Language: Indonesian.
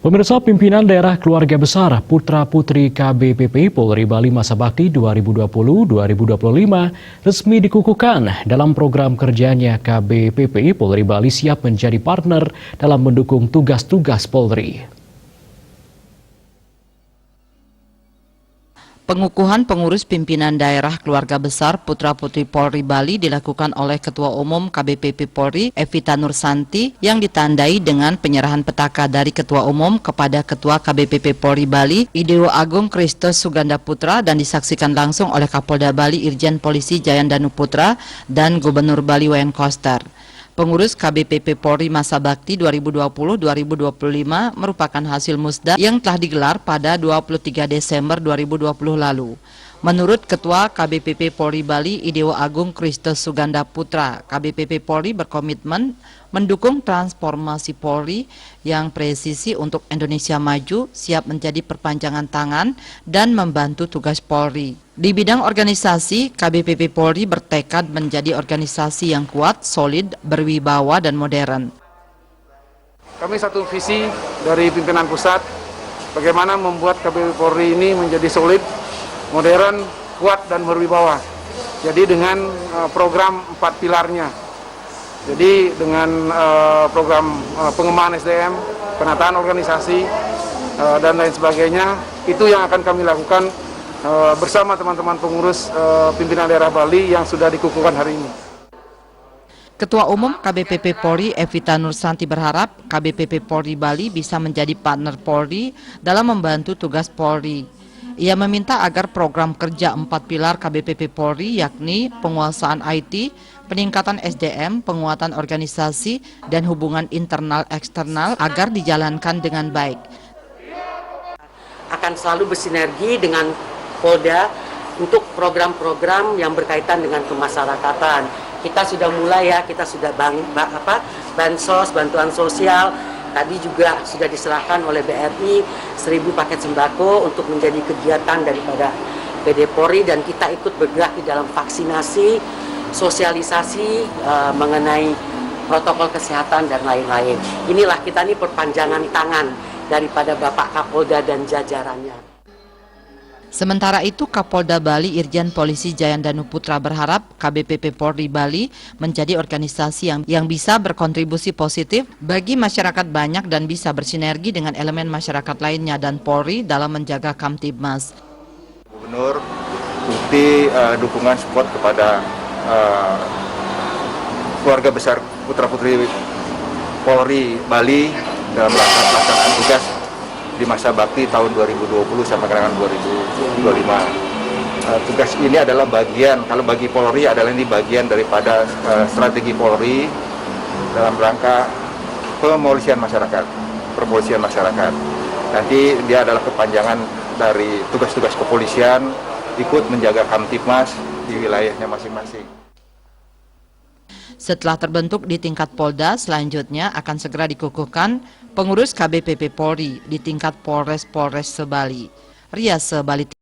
Pemirsa, pimpinan daerah keluarga besar putra-putri KBPP Polri Bali Masa Bakti 2020-2025 resmi dikukuhkan. Dalam program kerjanya, KBPP Polri Bali siap menjadi partner dalam mendukung tugas-tugas Polri. Pengukuhan pengurus pimpinan daerah keluarga besar Putra-Putri Polri Bali dilakukan oleh Ketua Umum KBPP Polri Evita Nursanti yang ditandai dengan penyerahan petaka dari Ketua Umum kepada Ketua KBPP Polri Bali Ideo Agung Kristus Suganda Putra dan disaksikan langsung oleh Kapolda Bali Irjen Polisi Jayandanu Putra dan Gubernur Bali Wayan Koster. Pengurus KBPP Polri Masa Bakti 2020-2025 merupakan hasil musda yang telah digelar pada 23 Desember 2020 lalu. Menurut Ketua KBPP Polri Bali Ideo Agung Kristus Suganda Putra, KBPP Polri berkomitmen mendukung transformasi Polri yang presisi untuk Indonesia maju, siap menjadi perpanjangan tangan dan membantu tugas Polri. Di bidang organisasi, KBPP Polri bertekad menjadi organisasi yang kuat, solid, berwibawa, dan modern. Kami satu visi dari pimpinan pusat, bagaimana membuat KBPP Polri ini menjadi solid, modern, kuat, dan berwibawa. Jadi dengan program 4 pilarnya. Jadi dengan program pengembangan SDM, penataan organisasi, dan lain sebagainya, itu yang akan kami lakukan bersama teman-teman pengurus pimpinan daerah Bali yang sudah dikukuhkan hari ini. Ketua Umum KBPP Polri Evita Nursanti berharap KBPP Polri Bali bisa menjadi partner Polri dalam membantu tugas Polri. Ia meminta agar program kerja 4 pilar KBPP Polri yakni penguasaan IT, peningkatan SDM, penguatan organisasi, dan hubungan internal eksternal agar dijalankan dengan baik. Akan selalu bersinergi dengan Polda untuk program-program yang berkaitan dengan kemasyarakatan. Kita sudah mulai ya, kita sudah bansos, bantuan sosial. Tadi juga sudah diserahkan oleh BRI 1000 paket sembako untuk menjadi kegiatan daripada PD Polri, dan kita ikut bergerak di dalam vaksinasi, sosialisasi mengenai protokol kesehatan dan lain-lain. Inilah kita ini perpanjangan tangan daripada Bapak Kapolda dan jajarannya. Sementara itu, Kapolda Bali Irjen Polisi Jayandanu Putra berharap KBPP Polri Bali menjadi organisasi yang bisa berkontribusi positif bagi masyarakat banyak dan bisa bersinergi dengan elemen masyarakat lainnya dan Polri dalam menjaga Kamtibmas. Gubernur bukti dukungan support kepada keluarga besar Putra-Putri Polri Bali dalam rangka pelaksanaan tugas di masa bakti tahun 2020 sampai dengan 2025. Tugas ini adalah bagian, kalau bagi Polri adalah ini bagian daripada strategi Polri dalam rangka pepolisian masyarakat. Nanti dia adalah kepanjangan dari tugas-tugas kepolisian, ikut menjaga Kamtibmas di wilayahnya masing-masing. Setelah terbentuk di tingkat Polda, selanjutnya akan segera dikukuhkan pengurus KBPP Polri di tingkat Polres Sebali. Ria Sebali.